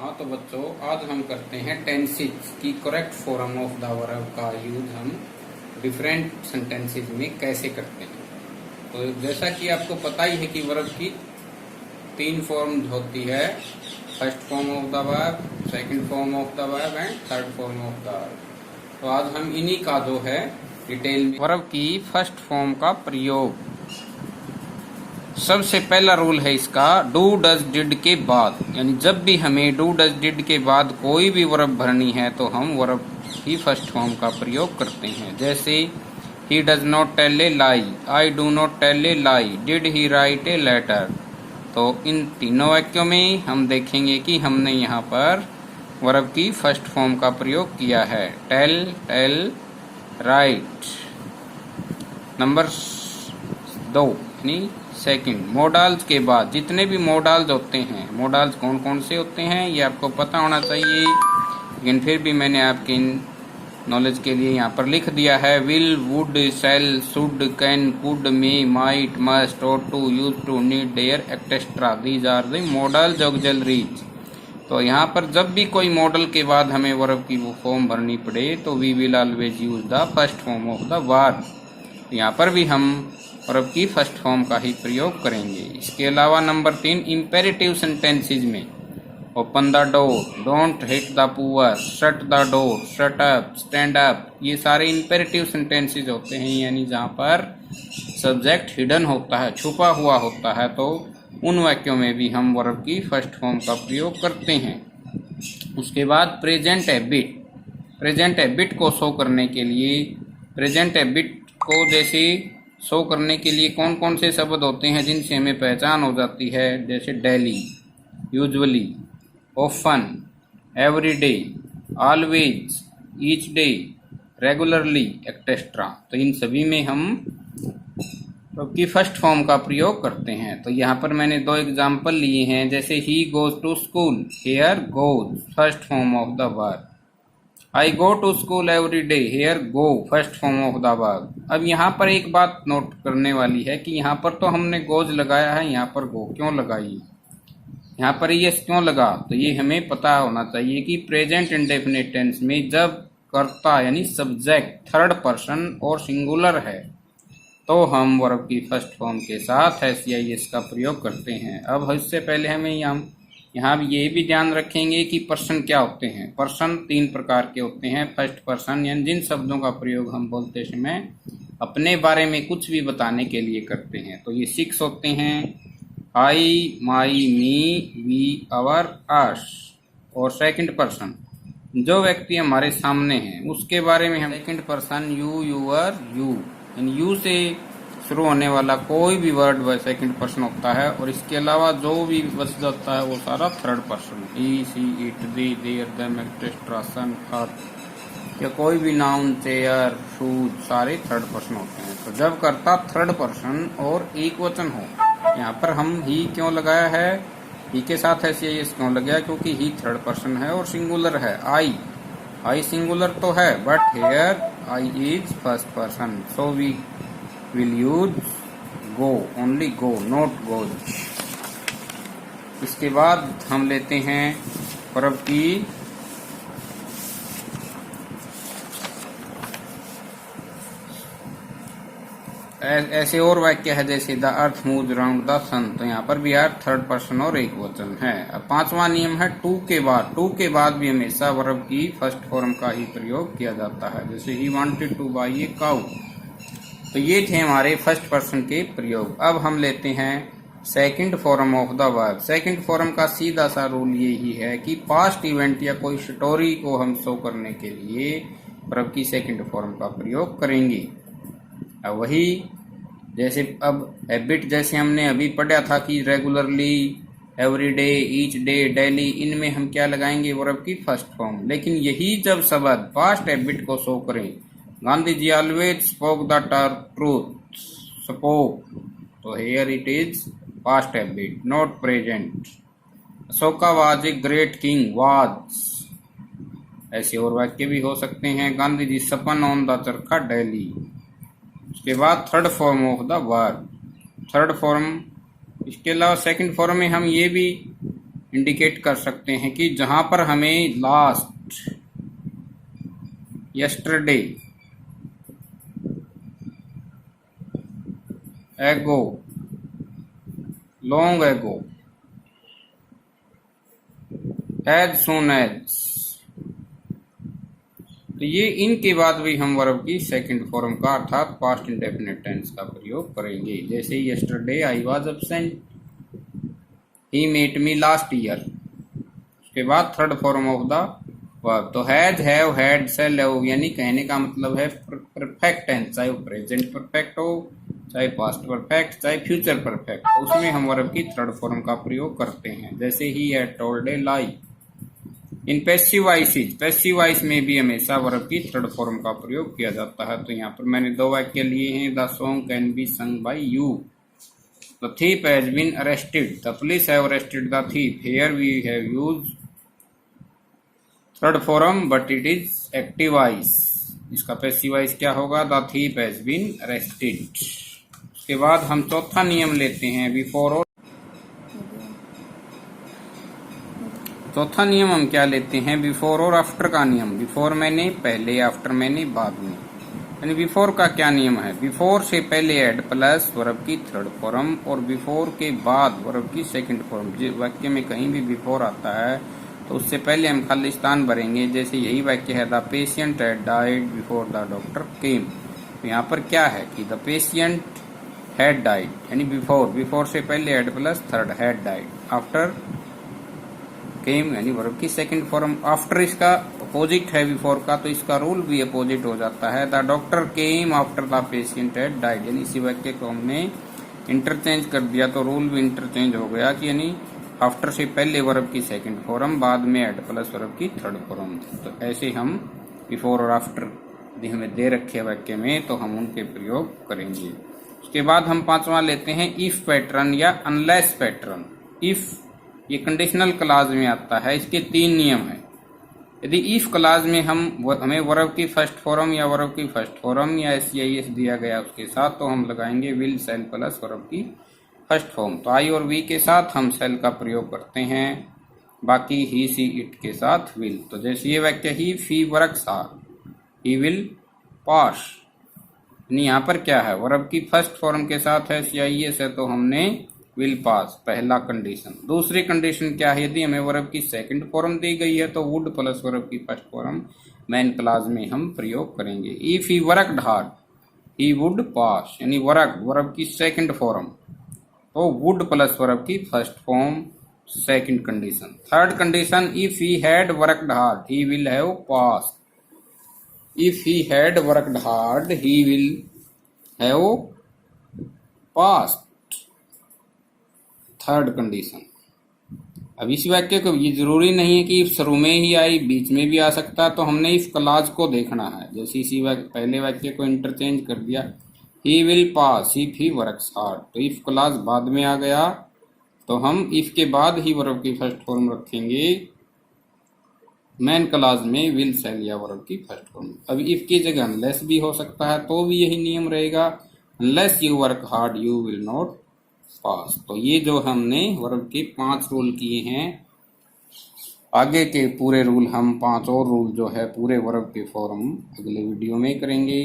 हाँ तो बच्चों, आज हम करते हैं टेंसेज की correct form of the verb का यूज हम डिफरेंट सेंटेंसेज में कैसे करते हैं। तो जैसा कि आपको पता ही है कि वर्ब की तीन फॉर्म होती है, first form of the verb, second form of the verb and third form of the verb. तो आज हम इन्हीं का जो है डिटेल में वर्ब की फर्स्ट फॉर्म का प्रयोग। सबसे पहला रूल है इसका, डू डज डिड के बाद, यानी जब भी हमें डू डज डिड के बाद कोई भी वर्ब भरनी है तो हम वर्ब की फर्स्ट फॉर्म का प्रयोग करते हैं। जैसे he does not tell a lie, I do not tell a lie, did he write a letter. तो इन तीनों वाक्यों में हम देखेंगे कि हमने यहाँ पर वर्ब की फर्स्ट फॉर्म का प्रयोग किया है, टेल, टेल, राइट। नंबर 2 यानी सेकंड, मोडाल्स के बाद जितने भी मोडाल्स होते हैं, मोडाल्स कौन कौन से होते हैं ये आपको पता होना चाहिए, लेकिन फिर भी मैंने आपके नॉलेज के लिए यहाँ पर लिख दिया है। Will, would, shall, should, can, could, may, might, must, ought to, use to, need, dare, etcetera, these are the modals auxiliaries. तो यहाँ पर जब भी कोई मॉडल के बाद हमें वर्ब की वो फॉर्म भरनी पड़े तो we will always use the first form of the verb. यहाँ पर भी हम वर्ब की फर्स्ट फॉर्म का ही प्रयोग करेंगे। इसके अलावा नंबर 3, इंपेरेटिव सेंटेंसेस में open the door, don't hit the poor, shut the door, shut up, stand up, ये सारे इंपेरेटिव सेंटेंसेस होते हैं, यानी जहाँ पर सब्जेक्ट हिडन होता है, छुपा हुआ होता है, तो उन वाक्यों में भी हम वर्ब की फर्स्ट फॉर्म का प्रयोग करते हैं। उसके बाद प्रेजेंट हैबिट, प्रेजेंट हैबिट को शो करने के लिए, प्रेजेंट हैबिट को जैसे शो करने के लिए कौन कौन से शब्द होते हैं जिनसे हमें पहचान हो जाती है, जैसे daily, usually, often, everyday, always, each day, regularly, etcetera. तो इन सभी में हम की फर्स्ट फॉर्म का प्रयोग करते हैं। तो यहाँ पर मैंने 2 एग्जाम्पल लिए हैं, जैसे he goes to school, here goes first form of the verb, I go to school every day, here go first form of the verb. अब यहाँ पर एक बात नोट करने वाली है कि यहाँ पर तो हमने गोज लगाया है, यहाँ पर गो क्यों लगाई, यहाँ पर यस क्यों लगा। तो ये हमें पता होना चाहिए कि प्रेजेंट इंडेफिनिट टेंस में जब कर्ता यानी सब्जेक्ट थर्ड पर्सन और सिंगुलर है तो हम वर्ब की फर्स्ट फॉर्म के साथ एस या एस का प्रयोग करते हैं। अब इससे पहले हमें यहाँ ये भी ध्यान रखेंगे कि पर्सन क्या होते हैं। पर्सन 3 प्रकार के होते हैं। फर्स्ट पर्सन यानी जिन शब्दों का प्रयोग हम बोलते समय अपने बारे में कुछ भी बताने के लिए करते हैं, तो ये 6 होते हैं, आई, माई, मी, वी, आवर, अस। और सेकंड पर्सन, जो व्यक्ति हमारे सामने हैं उसके बारे में हम second person you, your, you, you से शुरू होने वाला कोई भी वर्ड वह सेकंड पर्सन होता है, और इसके अलावा जो भी बच जाता है वो सारा third person, he, she, it, they, there, them, etcetera, sun, earth, या कोई भी नाउन, चेयर, शूज, सारे थर्ड पर्सन होते हैं। तो जब करता थर्ड पर्सन और एक वचन हो, यहाँ पर हम ही क्यों लगाया है, ही के साथ ऐसे ये क्यों लगाया, क्योंकि ही थर्ड पर्सन है और सिंगुलर है। आई सिंगुलर तो है, but here I is first person, so we will use go, only go, not goes। इसके बाद हम लेते हैं वर्ब की ऐसे और वाक्य है, जैसे the earth moves around the sun, तो यहाँ पर भी यार थर्ड पर्सन और एक वचन है। अब 5वां नियम है टू के बाद, टू के बाद भी हमेशा वर्ब की फर्स्ट फॉर्म का ही प्रयोग किया जाता है, जैसे he wanted two by a cow. तो ये थे हमारे फर्स्ट पर्सन के प्रयोग। अब हम लेते हैं second form of the verb. Second form का सीधा सा रूल यही है कि पास्ट इवेंट या कोई स्टोरी को हम शो करने के लिए वर्ब की सेकंड फॉर्म का प्रयोग करेंगे। अब वही जैसे अब हैबिट, जैसे हमने अभी पढ़ा था कि regularly, everyday, each day, daily, इनमें हम क्या लगाएंगे, वर्ब की फर्स्ट फॉर्म। लेकिन यही जब शब्द पास्ट हैबिट को शो करें, Gandhi ji always spoke the truth, spoke, तो here it is past habit, not present. Ashoka was a great king, was. ऐसे और वाक्य भी हो सकते हैं, Gandhi ji spun on the charkha daily. उसके बाद third form of the verb, third form. इसके अलावा सेकंड फॉर्म में हम ये भी इंडिकेट कर सकते हैं कि जहां पर हमें last, yesterday, ago, long ago, as soon as, तो ये इनके बाद भी हम वर्ब की सेकंड फॉर्म का अर्थात पास्ट इंडेफिनिट टेंस का प्रयोग करेंगे। जैसे yesterday I was absent, he met me last year. उसके बाद third form of the verb, तो has, have, had, shall, have, यानी कहने का मतलब है परफेक्ट टेंस, चाहे वो प्रेजेंट परफेक्ट हो, चाहे पास्ट परफेक्ट, चाहे फ्यूचर परफेक्ट, तो उसमें हम वर्ब की थर्ड फॉर्म का प्रयोग करते हैं। जैसे he had told A lie. In passive voices, passive voice में भी हमेशा वर्ब की थर्ड फॉर्म का प्रयोग किया जाता है। तो यहाँ पर मैंने दो वाक्य लिए हैं। The song can be sung by you, the thief has been arrested, the police have arrested the thief। Here we have used third form but it is active voice। इसका पैसिव वॉइस क्या होगा? the thief has been arrested। उसके बाद हम चौथा नियम लेते हैं बिफोर और। चौथा नियम हम क्या लेते हैं? बिफोर और आफ्टर का नियम। बिफोर मैंने पहले, आफ्टर मैंने बाद में। यानी बिफोर का क्या नियम है? बिफोर से पहले ऐड प्लस वर्ब की थर्ड फॉर्म और बिफोर के बाद वर्ब की सेकंड फॉर्म। वाक्य में कहीं भी बिफोर आता है तो उससे पहले हम खालिस्तान भरेंगे। जैसे यही वाक्य है, the patient had died before the doctor came. तो यहाँ पर क्या है कि द पेशेंट हैड डाइड, यानी बिफोर, बिफोर से पहले had plus third, had died. After came यानी वर्ब की सेकंड फॉर्म। आफ्टर इसका अपोजिट है बिफोर का, तो इसका रूल भी अपोजिट हो जाता है। The doctor came after the patient had died, यानी इसी वाक्य को हमने इंटरचेंज कर दिया तो रूल भी इंटरचेंज हो गया कि यानी आफ्टर से पहले वर्ब की सेकंड फॉर्म, बाद में ऐड प्लस वर्ब की थर्ड फॉर्म। तो ऐसे हम बिफोर और आफ्टर हमें दे रखे वाक्य में तो हम उनके प्रयोग करेंगे। उसके बाद हम पांचवा लेते हैं इफ पैटर्न या अनलेस पैटर्न। इफ ये कंडीशनल क्लाज में आता है। इसके तीन नियम हैं। यदि इफ क्लाज में हमें वर्ब की फर्स्ट फॉर्म या वर्ब की फर्स्ट फॉर्म या एस दिया गया उसके साथ, तो हम लगाएंगे विल, सेल प्लस वर्ब की फर्स्ट फॉर्म। तो आई और वी के साथ हम सेल का प्रयोग करते हैं, बाकी ही, सी, इट के साथ विल। तो जैसे ये वाक्य ही फी works hard, he will pass, यानी यहाँ पर क्या है? वर्ब की फर्स्ट फॉर्म के साथ है एस है तो हमने विल पास, पहला कंडीशन। दूसरी कंडीशन क्या है? यदि हमें वर्ब की सेकंड फॉर्म दी गई है तो वुड प्लस वर्ब की फर्स्ट फॉर्म मेन क्लास में हम प्रयोग करेंगे। If he worked hard he would पास, यानी वर्ब की सेकंड फॉर्म, तो वुड प्लस वर्ब की first form, second condition. Third condition, if he had worked hard he will have pass. If he had worked hard he will have pass, third condition. अब इस वाक्य को ये जरूरी नहीं है कि इफ शुरू में ही आई, बीच में भी आ सकता है, तो हमने इफ क्लाज को देखना है। जैसे इसी पहले वाक्य को इंटरचेंज कर दिया, ही will pass if he works hard, तो इफ क्लाज बाद में आ गया तो हम इफ के बाद ही वर्ब की फर्स्ट फॉर्म रखेंगे मेन क्लाज में विल, सेल या वर्ब की फर्स्ट फॉर्म। अब इफ की जगह अनलेस भी हो सकता है तो भी यही नियम रहेगा, unless you work hard you will not pass. तो ये जो हमने वर्ब के 5 रूल किए हैं, आगे के पूरे रूल हम 5 और रूल जो है पूरे वर्ब के फॉर्म अगले वीडियो में करेंगे।